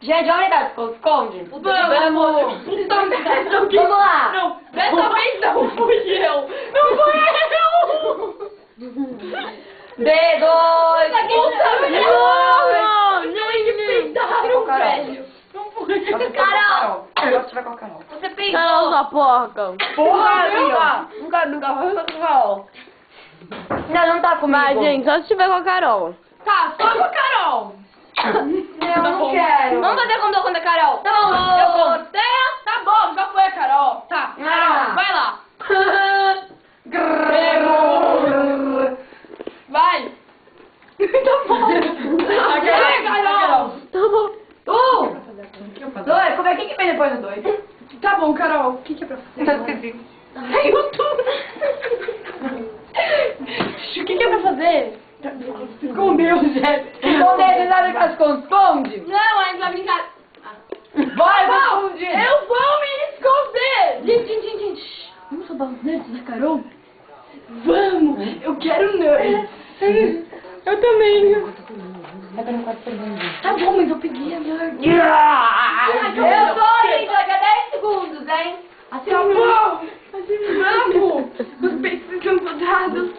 Gente, onde tá o esconde? Vamos lá. Não, dessa vez não fui eu. Não fui eu. D2. Não, velho. Não fui eu. Carol. Agora você vai com a Carol. Você Carol, pensou. sua porca. Porra, nunca foi com a Carol. Não tá comigo. Vai, gente, só se tiver com a Carol. Tá, só com a Carol. Eu não quero. Vamos fazer conta a Carol. Tá bom, eu conto. Tá bom, já foi a Carol. Tá, Carol, vai lá. Vai. Tá bom. Vai, Carol. Tá bom. Dois, como é que vem depois do dois? Tá bom, Carol. O que é pra fazer? Tá esqueci. Ai, eu tô... O que é pra fazer? Escondeu, gente. Esconder, você sabe que ela esconde? Não, a gente vai brincar. Vai, Não, vou esconder. eu vou me esconder. Gente. Vamos roubar os nerds da Carol? Vamos. Eu quero nerds. Eu também. Tá bom, mas eu peguei a nerd. Eu tô indo, daqui a 10 segundos, hein? Tá bom. Vamos. Os peitos estão soldados.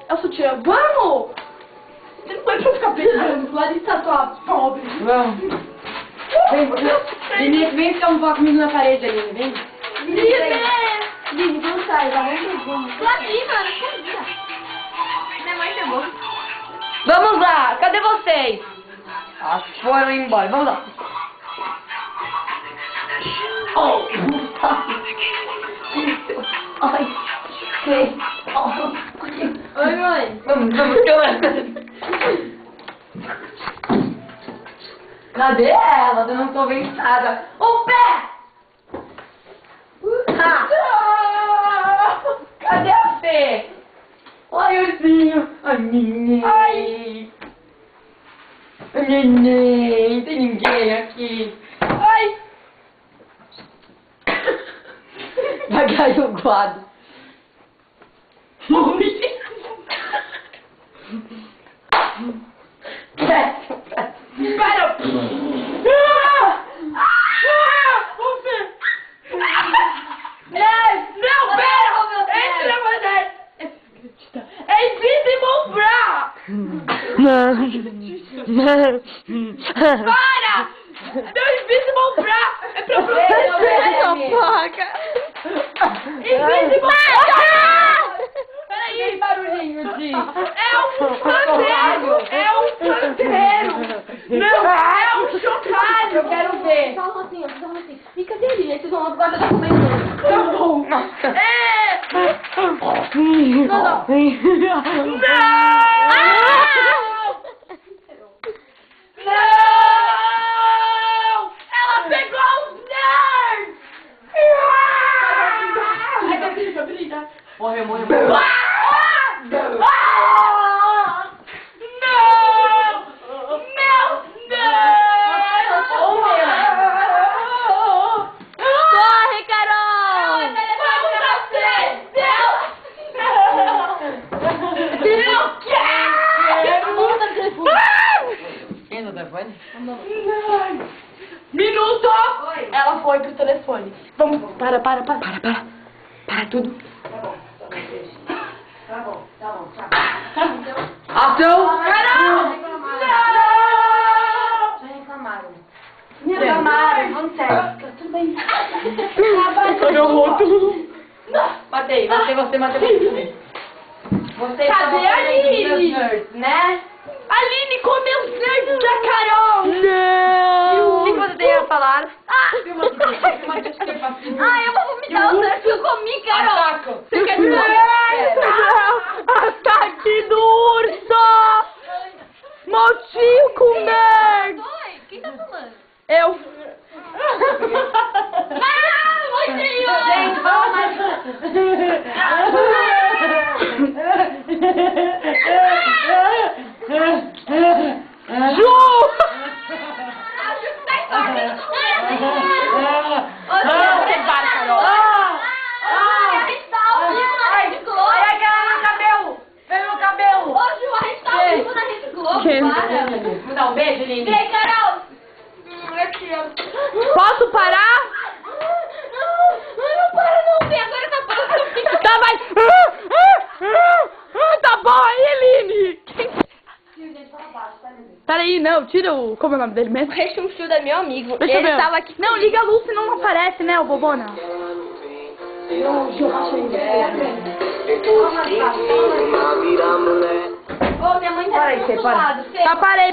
É o sutiã. Vamos. Você não vai pra ficar pensando. Larissa, tua pobre. Vamos. Vem, vem ficar um pouco comigo na parede ali, vem. Lili, não sai, vamos. Tô aqui, mano. Minha mãe chegou. Vamos lá, cadê vocês? Ah, foram embora, vamos lá. Oh, ai, sei. Oi, mãe. Vamos, cadê ela? Eu não tô vendo nada. O pé! Cadê a Fê? Ai, ursinho. Ai, neném. Ai. Neném, tem ninguém aqui. Ai. Vai cair o quadro. Para! Não, pera! Entra, mulher! É Invisible Bra! Para! Meu Invisible Bra é pra Essa você! porca. Invisible Bra! Peraí, barulhinho de... É um pandeiro! É um pandeiro! Não, é um chocalho! Eu quero ver. Fala assim, fala assim. E cadê ele? Aí vocês vão lá pro guarda da comendo. Tá bom! É! Não! Não! Ela pegou os nerds! Ai, brilha! Morreu. Não! Meu Deus! Corre, Carol! Vamos você! Eu quero! Quem no telefone? Minuto! Oi. Ela foi pro telefone. Vamos, para. Para tudo. Tá bom, tchau. Ação! Carol! Já reclamaram. Vamos sério. Tudo bem. Meu rosto. Matei você também. Vocês Cadê são a Aline? meus nerds, né? Aline comeu os nerds da Carol! O que você tem a falar? Eu vou vomitar os nerds que eu comi, Carol! Ataca. Você quer Ataque do urso! Motinho com nerd! Oi, quem tá falando? Eu. Motinho! Gente, vamos mais. Ju! Acho que tá em Você para, Carol. Olha aquela no cabelo. Pega no cabelo. Ô, Ju, a gente tá ao vivo na Rede Globo, para! Me dá um beijo, Lili. Vem, Carol! não, tira o... Como é o nome dele mesmo? O rechonchudo é meu amigo. Deixa eu Ele ver. tava aqui. Não, liga a luz, senão não aparece, né, o bobona? Ô, minha mãe tá Para aí, do você outro para. lado. Tá, parei.